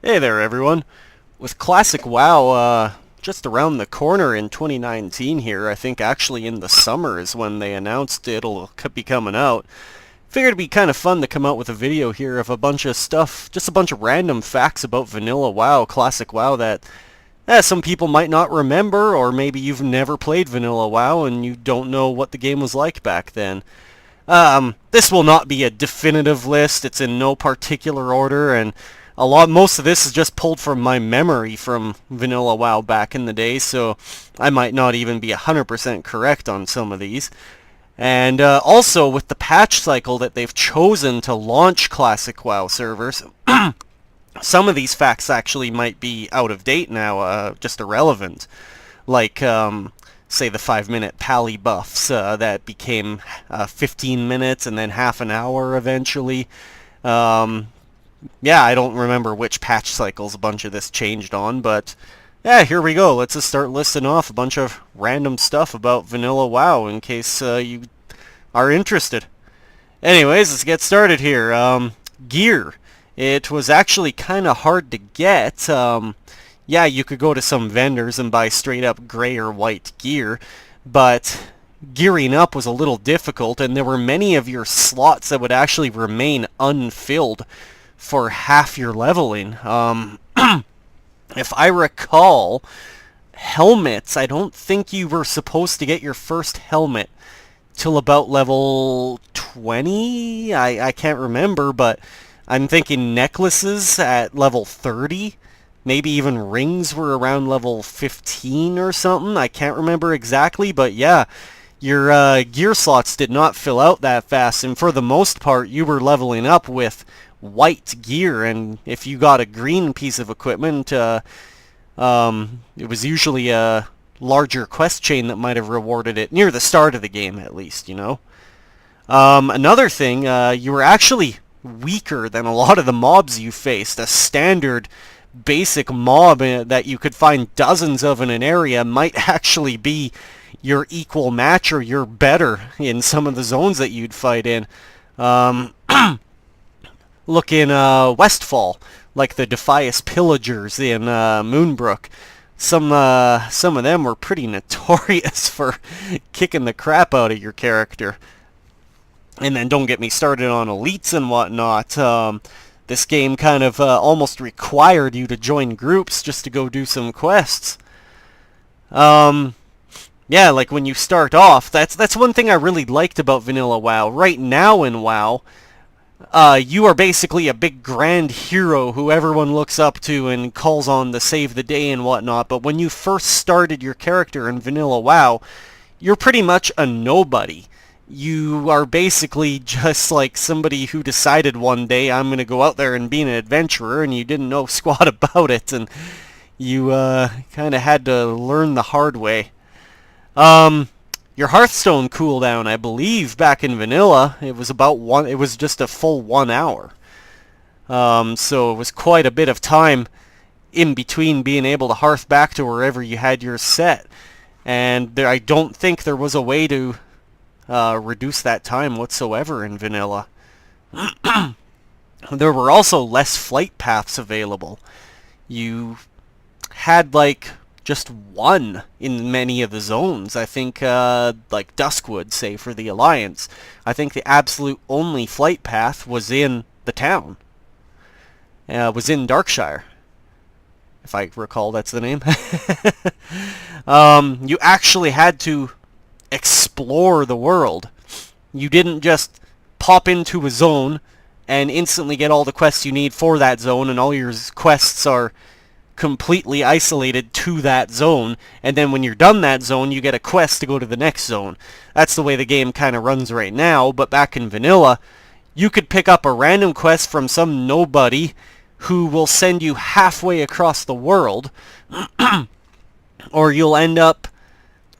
Hey there, everyone. With Classic WoW just around the corner in 2019 here, I think actually in the summer is when they announced it'll be coming out. Figured it'd be kind of fun to come out with a video here of a bunch of stuff, just a bunch of random facts about Vanilla WoW, Classic WoW that some people might not remember, or maybe you've never played Vanilla WoW and you don't know what the game was like back then. This will not be a definitive list. It's in no particular order, and most of this is just pulled from my memory from Vanilla WoW back in the day, so I might not even be 100% correct on some of these. And also, with the patch cycle that they've chosen to launch Classic WoW servers, some of these facts actually might be out of date now, just irrelevant. Like, say the 5-minute pally buffs that became 15 minutes and then half an hour eventually. Yeah, I don't remember which patch cycles a bunch of this changed on, but yeah, here we go. Let's just start listing off a bunch of random stuff about Vanilla WoW in case you are interested. Anyways, let's get started here. Gear. It was actually kind of hard to get. Yeah, you could go to some vendors and buy straight up gray or white gear, but gearing up was a little difficult, and there were many of your slots that would actually remain unfilled for half your leveling. If I recall, helmets, I don't think you were supposed to get your first helmet till about level 20? I can't remember, but I'm thinking necklaces at level 30. Maybe even rings were around level 15 or something. I can't remember exactly, but yeah, your gear slots did not fill out that fast, and for the most part, you were leveling up with white gear, and if you got a green piece of equipment, it was usually a larger quest chain that might have rewarded it near the start of the game, at least, you know. Another thing, you were actually weaker than a lot of the mobs you faced. A standard basic mob that you could find dozens of in an area might actually be your equal match, or you're better in some of the zones that you'd fight in. Look in Westfall, like the Defias Pillagers in Moonbrook. Some of them were pretty notorious for kicking the crap out of your character. And then don't get me started on elites and whatnot. This game kind of almost required you to join groups just to go do some quests. Yeah, like when you start off, that's one thing I really liked about Vanilla WoW. Right now in WoW, you are basically a big grand hero who everyone looks up to and calls on to save the day and whatnot, but when you first started your character in Vanilla WoW, you're pretty much a nobody. You are basically just like somebody who decided one day, I'm going to go out there and be an adventurer, and you didn't know squat about it, and you kind of had to learn the hard way. Your Hearthstone cooldown, I believe, back in Vanilla, it was just a full 1 hour. So it was quite a bit of time in between being able to hearth back to wherever you had yours set. And I don't think there was a way to reduce that time whatsoever in Vanilla. There were also less flight paths available. You had like just one in many of the zones. I think like Duskwood, say, for the Alliance, I think the absolute only flight path was in the town. Was in Darkshire, if I recall that's the name. You actually had to explore the world. You didn't just pop into a zone and instantly get all the quests you need for that zone, and all your quests are completely isolated to that zone, and then when you're done that zone, you get a quest to go to the next zone. That's the way the game kind of runs right now, but back in Vanilla, you could pick up a random quest from some nobody who will send you halfway across the world, or you'll end up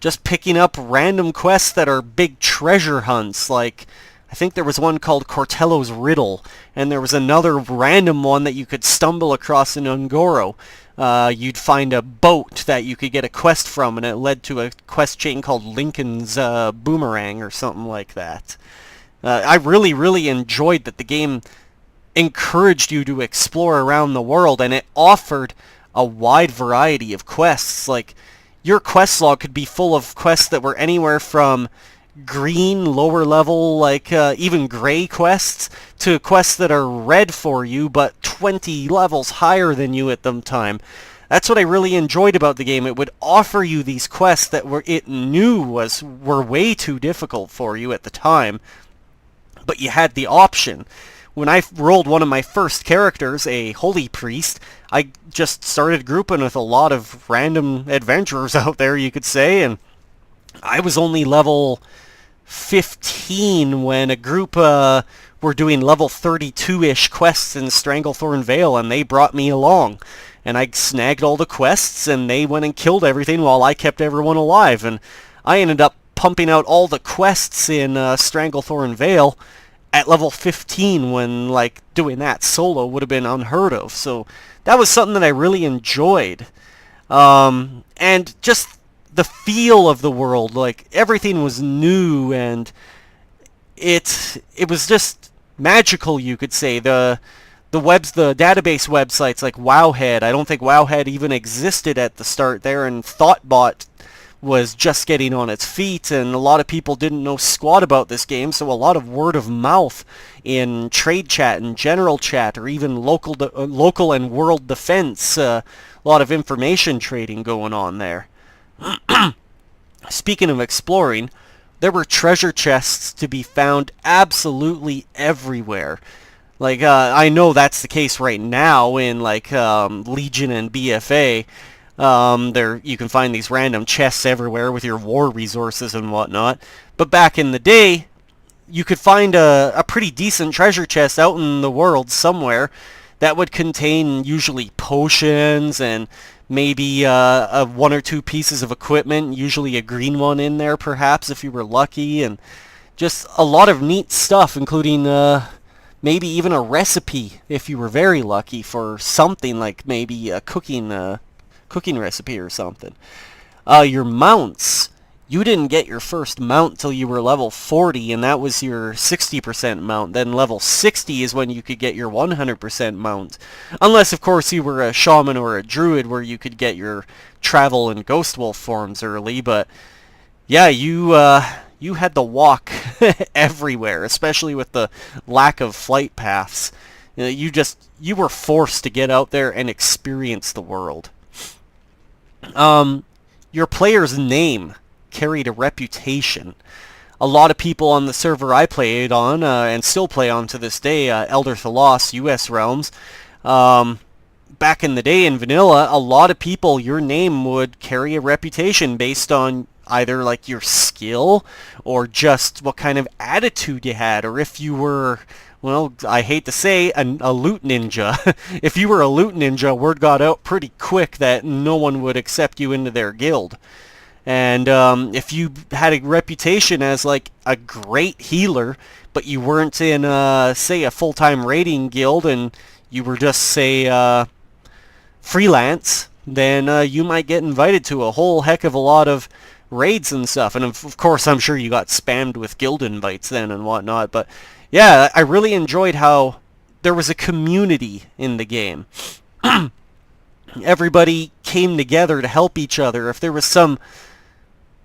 just picking up random quests that are big treasure hunts, like I think there was one called Cortello's Riddle, and there was another random one that you could stumble across in Ungoro. You'd find a boat that you could get a quest from, and it led to a quest chain called Lincoln's Boomerang or something like that. I really, really enjoyed that the game encouraged you to explore around the world, and it offered a wide variety of quests. Like, your quest log could be full of quests that were anywhere from green, lower level, like even gray quests, to quests that are red for you, but 20 levels higher than you at the time. That's what I really enjoyed about the game. It would offer you these quests that it knew were way too difficult for you at the time, but you had the option. When I rolled one of my first characters, a holy priest, I just started grouping with a lot of random adventurers out there, you could say, and I was only level 15 when a group were doing level 32-ish quests in Stranglethorn Vale, and they brought me along. And I snagged all the quests, and they went and killed everything while I kept everyone alive. And I ended up pumping out all the quests in Stranglethorn Vale at level 15, when like doing that solo would have been unheard of. So that was something that I really enjoyed. And just the feel of the world, like everything was new, and it was just magical, you could say. The database websites like Wowhead, I don't think Wowhead even existed at the start there, and Thoughtbot was just getting on its feet, and a lot of people didn't know squat about this game, so a lot of word of mouth in trade chat and general chat, or even local and world defense, a lot of information trading going on there. Speaking of exploring, there were treasure chests to be found absolutely everywhere. Like, I know that's the case right now in, like, Legion and BFA. There you can find these random chests everywhere with your war resources and whatnot. But back in the day, you could find a pretty decent treasure chest out in the world somewhere that would contain usually potions and maybe one or two pieces of equipment, usually a green one in there perhaps if you were lucky, and just a lot of neat stuff, including maybe even a recipe if you were very lucky for something, like maybe a cooking recipe or something. Your mounts. You didn't get your first mount till you were level 40, and that was your 60% mount. Then level 60 is when you could get your 100% mount. Unless, of course, you were a shaman or a druid, where you could get your travel and ghost wolf forms early. But yeah, you had to walk everywhere, especially with the lack of flight paths. You were forced to get out there and experience the world. Your player's name carried a reputation. A lot of people on the server I played on, and still play on to this day, Elder Thalos, US Realms, back in the day in vanilla, a lot of people, your name would carry a reputation based on either like your skill or just what kind of attitude you had, or if you were, well, I hate to say, a loot ninja. If you were a loot ninja, word got out pretty quick that no one would accept you into their guild. And if you had a reputation as like a great healer, but you weren't in, say, a full-time raiding guild, and you were just, say, freelance, then you might get invited to a whole heck of a lot of raids and stuff. And of course, I'm sure you got spammed with guild invites then and whatnot. But yeah, I really enjoyed how there was a community in the game. Everybody came together to help each other. If there was some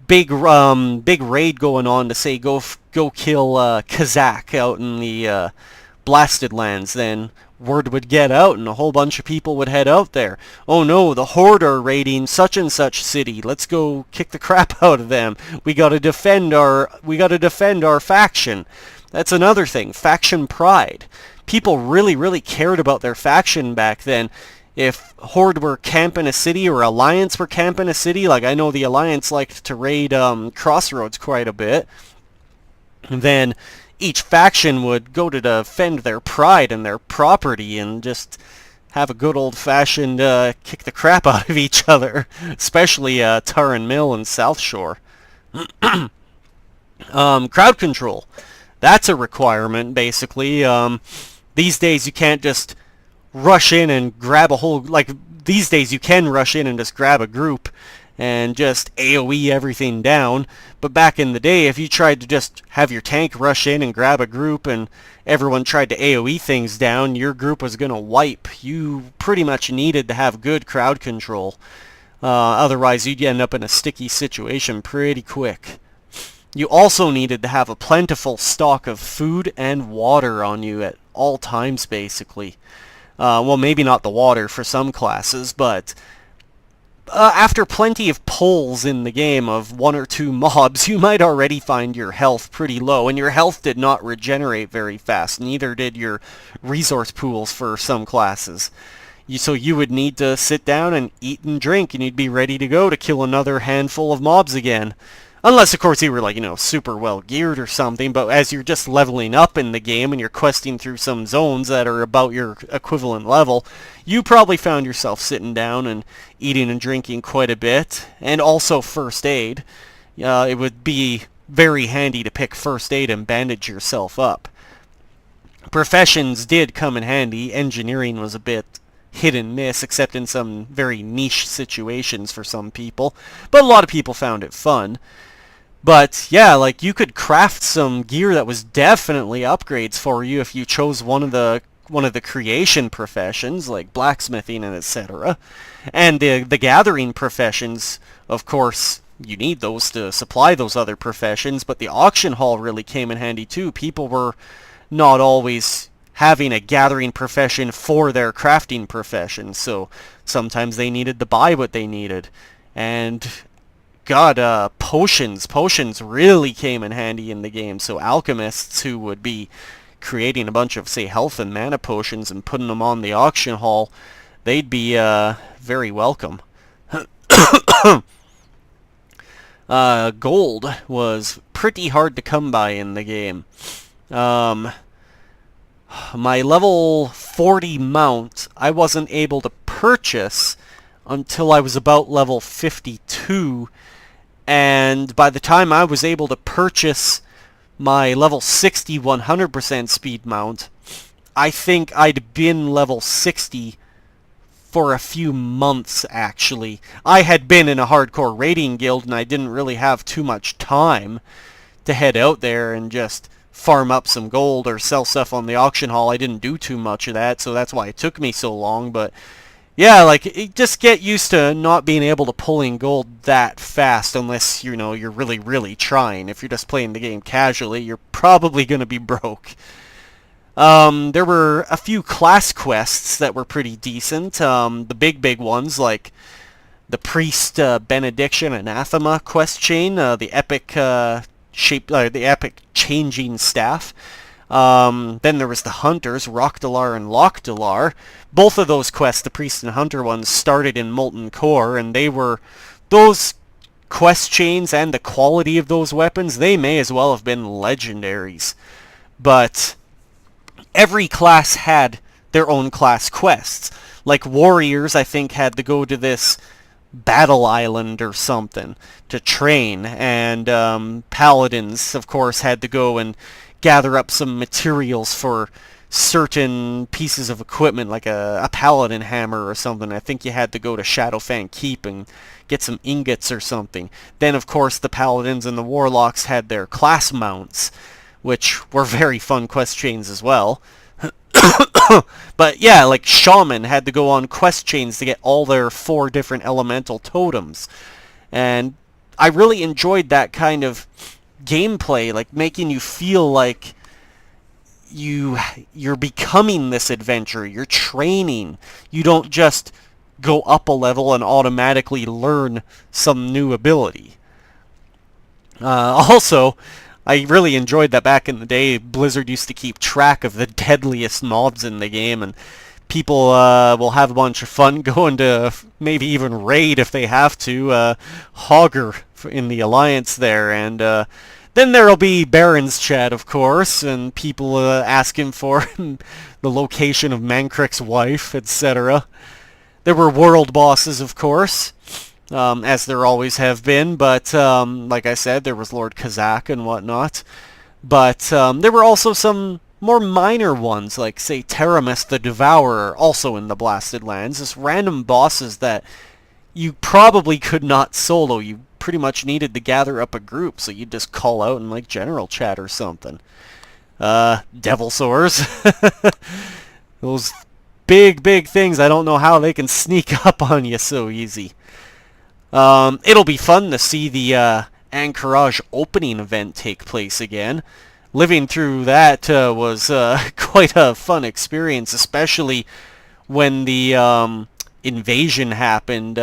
big raid going on to, say, go kill Kazakh out in the Blasted Lands, then word would get out and a whole bunch of people would head out there. Oh no, the Horde are raiding such and such city. Let's go kick the crap out of them. We got to defend our faction. That's another thing, faction pride. People really, really cared about their faction back then. If Horde were camping a city, or Alliance were camping a city, like I know the Alliance liked to raid Crossroads quite a bit, then each faction would go to defend their pride and their property and just have a good old-fashioned kick the crap out of each other, especially Taran Mill and South Shore. Crowd control. That's a requirement, basically. These days you can't just rush in and grab a whole, like, these days you can rush in and just grab a group and just AoE everything down. But back in the day, if you tried to just have your tank rush in and grab a group and everyone tried to AoE things down, your group was going to wipe. You pretty much needed to have good crowd control. Otherwise, you'd end up in a sticky situation pretty quick. You also needed to have a plentiful stock of food and water on you at all times, basically. Well, maybe not the water for some classes, but after plenty of pulls in the game of 1 or 2 mobs, you might already find your health pretty low, and your health did not regenerate very fast, neither did your resource pools for some classes. So you would need to sit down and eat and drink, and you'd be ready to go to kill another handful of mobs again. Unless, of course, you were, like, super well geared or something, but as you're just leveling up in the game and you're questing through some zones that are about your equivalent level, you probably found yourself sitting down and eating and drinking quite a bit, and also first aid. It would be very handy to pick first aid and bandage yourself up. Professions did come in handy. Engineering was a bit hit and miss, except in some very niche situations for some people, but a lot of people found it fun. But yeah, like, you could craft some gear that was definitely upgrades for you if you chose one of the creation professions, like blacksmithing and etc. And the gathering professions, of course, you need those to supply those other professions, but the auction hall really came in handy too. People were not always having a gathering profession for their crafting profession, so sometimes they needed to buy what they needed. And God, potions really came in handy in the game. So alchemists who would be creating a bunch of, say, health and mana potions and putting them on the auction hall, they'd be very welcome. Gold was pretty hard to come by in the game. My level 40 mount, I wasn't able to purchase until I was about level 52, and by the time I was able to purchase my level 60 100% speed mount, I think I'd been level 60 for a few months, actually. I had been in a hardcore raiding guild, and I didn't really have too much time to head out there and just farm up some gold or sell stuff on the auction hall. I didn't do too much of that, so that's why it took me so long. But yeah, like, just get used to not being able to pull in gold that fast unless, you're really, really trying. If you're just playing the game casually, you're probably going to be broke. There were a few class quests that were pretty decent. The big ones, like the Priest Benediction Anathema quest chain, the epic the epic changing staff. Then there was the Hunters, Rockdalar and Lockdalar. Both of those quests, the Priest and Hunter ones, started in Molten Core, and those quest chains and the quality of those weapons, they may as well have been legendaries. But every class had their own class quests. Like Warriors, I think, had to go to this Battle Island or something to train, and Paladins, of course, had to go and gather up some materials for certain pieces of equipment, like a Paladin hammer or something. I think you had to go to Shadowfang Keep and get some ingots or something. Then, of course, the Paladins and the Warlocks had their class mounts, which were very fun quest chains as well. But yeah, like Shaman had to go on quest chains to get all their 4 different elemental totems. And I really enjoyed that kind of gameplay, like making you feel like you're becoming this adventurer. You're training. You don't just go up a level and automatically learn some new ability. Also, I really enjoyed that back in the day, Blizzard used to keep track of the deadliest mobs in the game, and people will have a bunch of fun going to maybe even raid if they have to, Hogger in the Alliance there, and then there'll be Baron's chat, of course, and people asking for the location of Mankrik's wife, etc. There were world bosses, of course, as there always have been, but like I said, there was Lord Kazak and whatnot. But there were also some more minor ones, like, say, Teramis the Devourer, also in the Blasted Lands. Just random bosses that you probably could not solo. You pretty much needed to gather up a group, so you'd just call out in like general chat or something. Devil sores. Those big things. I don't know how they can sneak up on you so easy. It'll be fun to see the Anchorage opening event take place again. Living through that was quite a fun experience, especially when the invasion happened,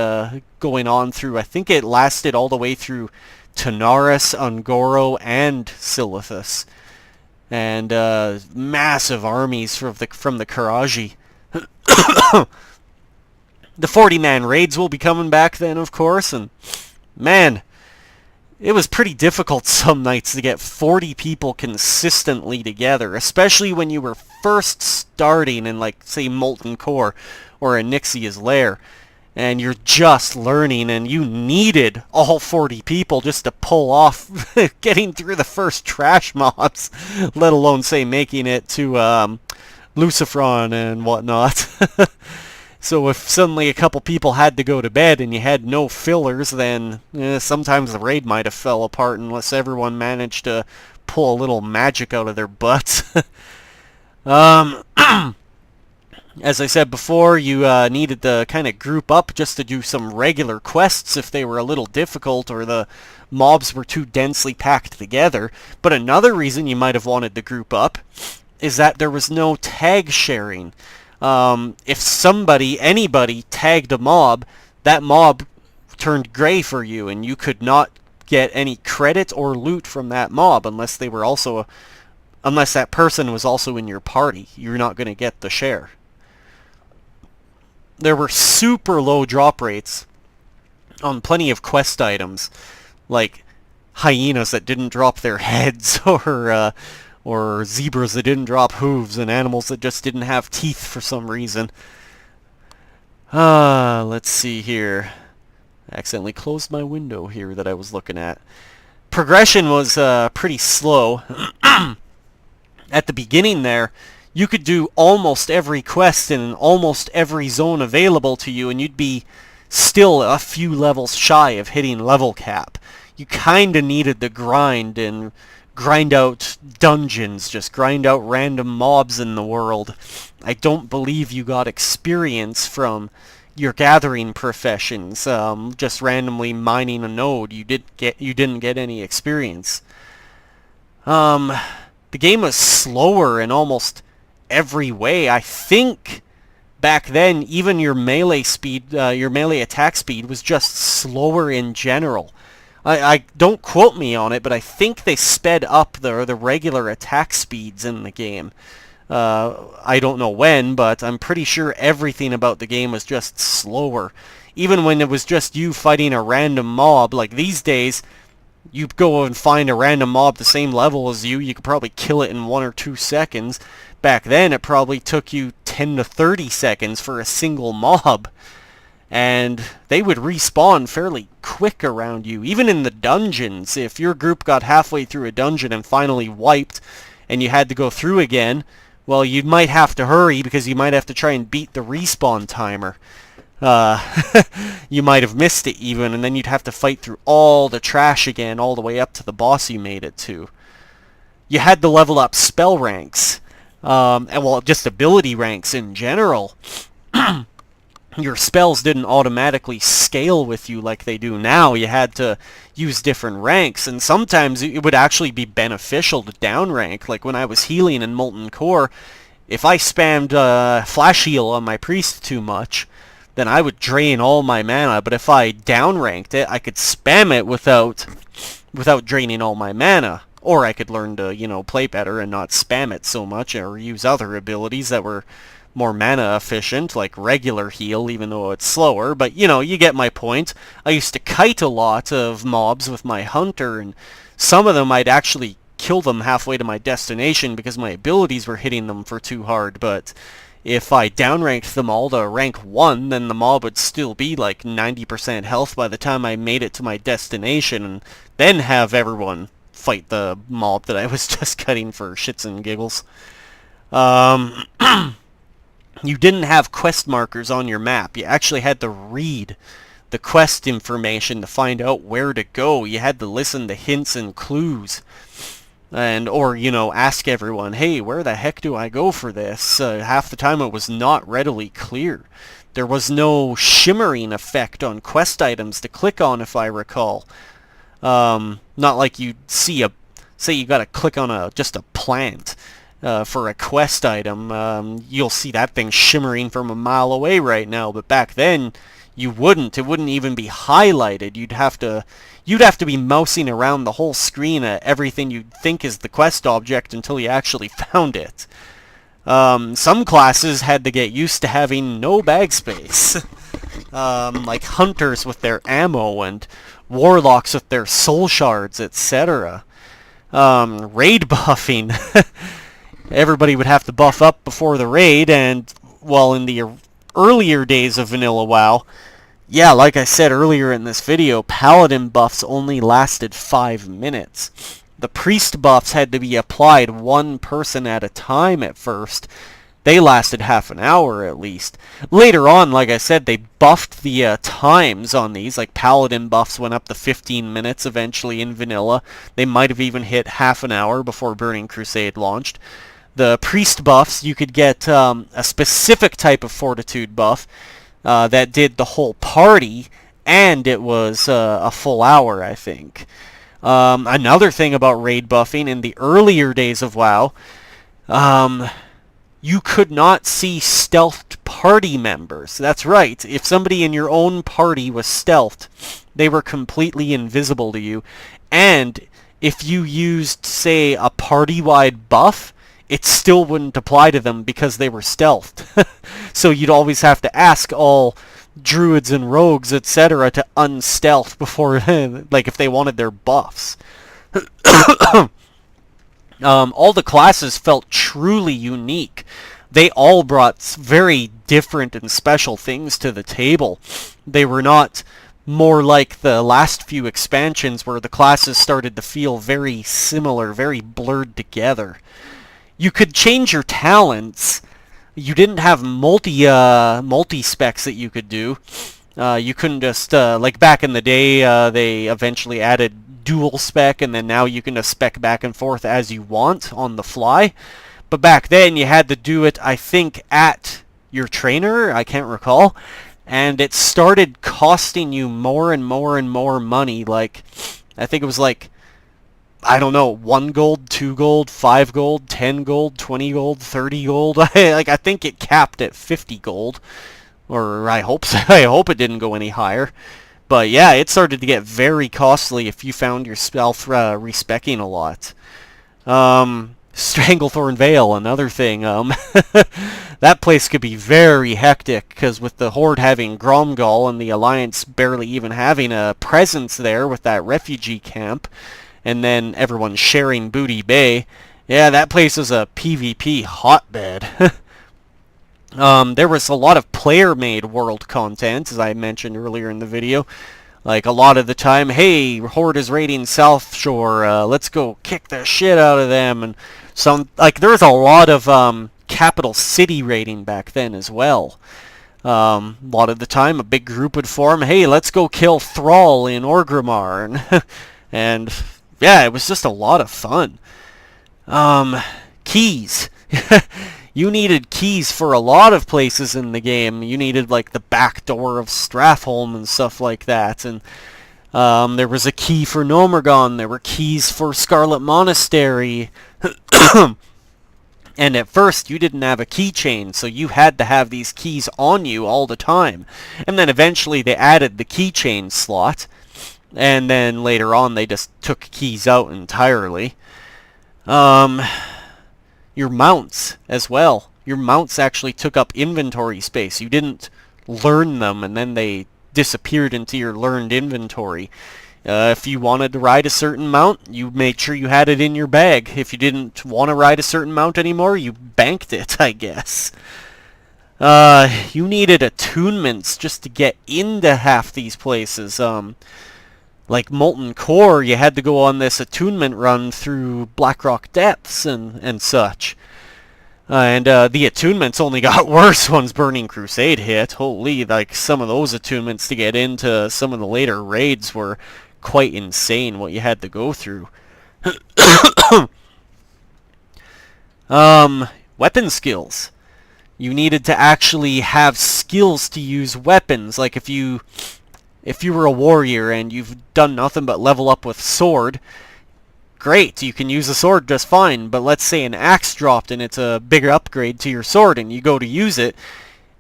going on through, I think it lasted all the way through Tanaris, Ungoro, and Silithus. And massive armies from the Karaji. The 40-man raids will be coming back then, of course, and man, it was pretty difficult some nights to get 40 people consistently together, especially when you were first starting in, like, say, Molten Core or Onyxia's Lair, and you're just learning, and you needed all 40 people just to pull off getting through the first trash mobs, let alone, say, making it to Lucifron and whatnot. So if suddenly a couple people had to go to bed and you had no fillers, then sometimes the raid might have fell apart unless everyone managed to pull a little magic out of their butts. As I said before, you needed to kind of group up just to do some regular quests if they were a little difficult or the mobs were too densely packed together. But another reason you might have wanted to group up is that there was no tag sharing. If anybody tagged a mob, that mob turned gray for you, and you could not get any credit or loot from that mob unless that person was also in your party. You're not going to get the share. There were super low drop rates on plenty of quest items, like hyenas that didn't drop their heads, or zebras that didn't drop hooves, and animals that just didn't have teeth for some reason. Let's see here. I accidentally closed my window here that I was looking at. Progression was pretty slow. At the beginning there, you could do almost every quest in almost every zone available to you, and you'd be still a few levels shy of hitting level cap. You kinda needed to grind and grind out dungeons, just grind out random mobs in the world. I don't believe you got experience from your gathering professions, just randomly mining a node. You didn't get any experience. The game was slower in almost every way. I think back then even your melee speed, your melee attack speed was just slower in general. I don't quote me on it, but I think they sped up the regular attack speeds in the game. I don't know when, but I'm pretty sure everything about the game was just slower. Even when it was just you fighting a random mob, like these days, you go and find a random mob the same level as you could probably kill it in 1 or 2 seconds. Back then, it probably took you 10 to 30 seconds for a single mob. And they would respawn fairly quick around you. Even in the dungeons, if your group got halfway through a dungeon and finally wiped, and you had to go through again, well, you might have to hurry because you might have to try and beat the respawn timer. You might have missed it even, and then you'd have to fight through all the trash again, all the way up to the boss you made it to. You had to level up spell ranks, and well, just ability ranks in general. Your spells didn't automatically scale with you like they do now. You had to use different ranks, and sometimes it would actually be beneficial to downrank. Like when I was healing in Molten Core, if I spammed Flash Heal on my priest too much, then I would drain all my mana, but if I downranked it, I could spam it without draining all my mana. Or I could learn to, play better and not spam it so much, or use other abilities that were more mana efficient, like regular heal, even though it's slower. But, you get my point. I used to kite a lot of mobs with my hunter, and some of them I'd actually kill them halfway to my destination because my abilities were hitting them for too hard. But if I downranked them all to rank 1, then the mob would still be like 90% health by the time I made it to my destination, and then have everyone fight the mob that I was just cutting for shits and giggles. You didn't have quest markers on your map. You actually had to read the quest information to find out where to go. You had to listen to hints and clues. And, or, you know, ask everyone, hey, where the heck do I go for this? Half the time it was not readily clear. There was no shimmering effect on quest items to click on, if I recall. Not like you'd see say you gotta click on just a plant for a quest item. You'll see that thing shimmering from a mile away right now, but back then you wouldn't. It wouldn't even be highlighted. You'd have to be mousing around the whole screen at everything you'd think is the quest object until you actually found it. Some classes had to get used to having no bag space. Like hunters with their ammo and warlocks with their soul shards, etc. Raid buffing. Everybody would have to buff up before the raid, and, well, in the earlier days of Vanilla WoW, yeah, like I said earlier in this video, paladin buffs only lasted 5 minutes. The priest buffs had to be applied one person at a time at first. They lasted half an hour at least. Later on, like I said, they buffed the times on these. Like paladin buffs went up to 15 minutes eventually in vanilla. They might have even hit half an hour before Burning Crusade launched. The priest buffs, you could get a specific type of fortitude buff that did the whole party, and it was a full hour, I think. Another thing about raid buffing, in the earlier days of WoW, you could not see stealthed party members. That's right. If somebody in your own party was stealthed, they were completely invisible to you. And if you used, say, a party-wide buff, it still wouldn't apply to them because they were stealthed. So you'd always have to ask all druids and rogues, etc., to unstealth before, like, if they wanted their buffs. All the classes felt truly unique. They all brought very different and special things to the table. They were not more like the last few expansions where the classes started to feel very similar, very blurred together. You could change your talents. You didn't have multi-specs that you could do. You couldn't just, like back in the day, they eventually added dual spec, and then now you can just spec back and forth as you want on the fly. But back then you had to do it, I think, at your trainer, I can't recall, and it started costing you more and more and more money. Like, I think it was like, I don't know, 1 gold, 2 gold, 5 gold, 10 gold, 20 gold, 30 gold. I think it capped at 50 gold, or I hope so. I hope it didn't go any higher. But yeah, it started to get very costly if you found yourself respecking a lot. Stranglethorn Vale, another thing. That place could be very hectic, because with the Horde having Gromgall and the Alliance barely even having a presence there with that refugee camp, and then everyone sharing Booty Bay, yeah, that place is a PvP hotbed. There was a lot of player-made world content, as I mentioned earlier in the video. Like, a lot of the time, hey, Horde is raiding South Shore, let's go kick the shit out of them. And like, there was a lot of capital city raiding back then as well. A lot of the time, a big group would form, hey, let's go kill Thrall in Orgrimmar. And yeah, it was just a lot of fun. Keys. You needed keys for a lot of places in the game. You needed, like, the back door of Strathholm and stuff like that. And there was a key for Nomergon. There were keys for Scarlet Monastery. And at first, you didn't have a keychain, so you had to have these keys on you all the time. And then eventually they added the keychain slot. And then later on, they just took keys out entirely. Your mounts as well. Your mounts actually took up inventory space. You didn't learn them, and then they disappeared into your learned inventory. If you wanted to ride a certain mount, you made sure you had it in your bag. If you didn't want to ride a certain mount anymore, you banked it, I guess. You needed attunements just to get into half these places. Like Molten Core, you had to go on this attunement run through Blackrock Depths and such. And the attunements only got worse once Burning Crusade hit. Holy, like some of those attunements to get into some of the later raids were quite insane what you had to go through. Weapon skills. You needed to actually have skills to use weapons. Like if you were a warrior and you've done nothing but level up with sword, great, you can use a sword just fine. But let's say an axe dropped and it's a bigger upgrade to your sword and you go to use it,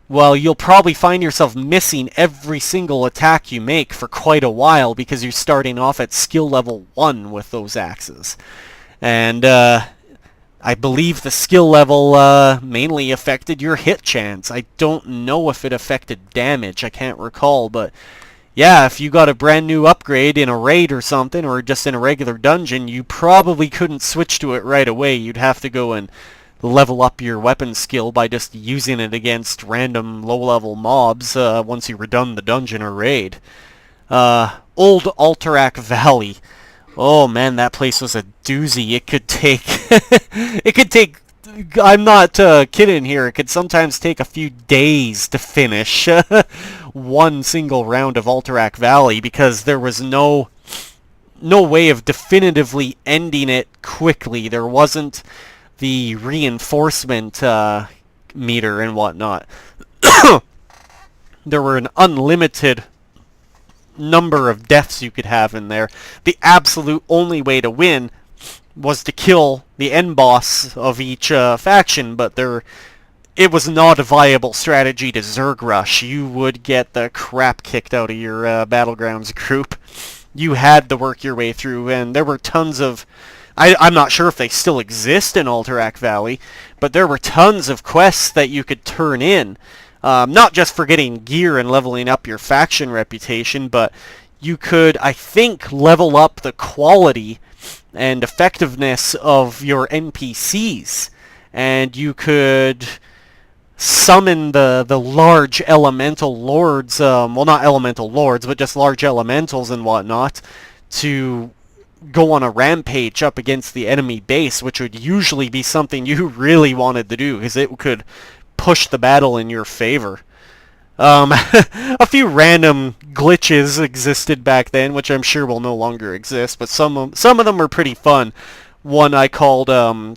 well, you'll probably find yourself missing every single attack you make for quite a while because you're starting off at skill level 1 with those axes. And I believe the skill level mainly affected your hit chance. I don't know if it affected damage, I can't recall, but yeah, if you got a brand new upgrade in a raid or something, or just in a regular dungeon, you probably couldn't switch to it right away. You'd have to go and level up your weapon skill by just using it against random low-level mobs once you were done the dungeon or raid. Old Alterac Valley. Oh man, that place was a doozy. It could take... it could take... I'm not kidding here. It could sometimes take a few days to finish one single round of Alterac Valley because there was no way of definitively ending it quickly. There wasn't the reinforcement meter and whatnot. There were an unlimited number of deaths you could have in there. The absolute only way to win was to kill the end boss of each faction, but it was not a viable strategy to Zerg Rush. You would get the crap kicked out of your Battlegrounds group. You had to work your way through, and there were tons of... I'm not sure if they still exist in Alterac Valley, but there were tons of quests that you could turn in. Not just for getting gear and leveling up your faction reputation, but you could, I think, level up the quality and effectiveness of your NPCs. And you could summon the large elemental lords, well, not elemental lords, but just large elementals and whatnot, to go on a rampage up against the enemy base, which would usually be something you really wanted to do, because it could push the battle in your favor. A few random glitches existed back then, which I'm sure will no longer exist, but some of them were pretty fun. One I called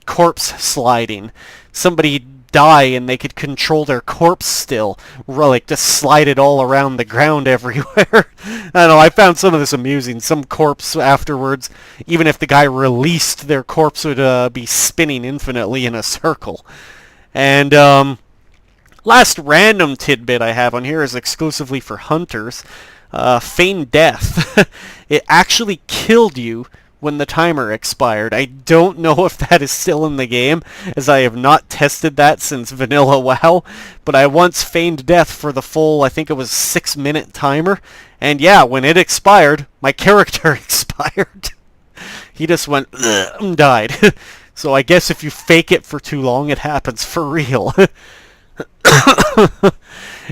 corpse sliding. Somebody die and they could control their corpse still, like just slide it all around the ground everywhere. I don't know, I found some of this amusing. Some corpse afterwards, even if the guy released, their corpse would be spinning infinitely in a circle. And last random tidbit I have on here is exclusively for hunters. Feigned death. It actually killed you when the timer expired. I don't know if that is still in the game, as I have not tested that since Vanilla WoW, but I once feigned death for the full, I think it was 6-minute timer, and yeah, when it expired, my character expired. He just went, and died. So I guess if you fake it for too long, it happens for real.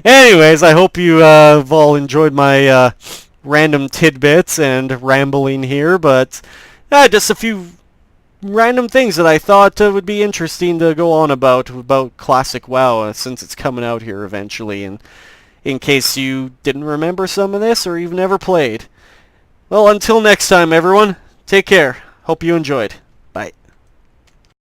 Anyways, I hope you have all enjoyed my random tidbits and rambling here, but just a few random things that I thought would be interesting to go on about classic WoW, since it's coming out here eventually, and in case you didn't remember some of this or you've never played. Well, until next time, everyone, take care. Hope you enjoyed.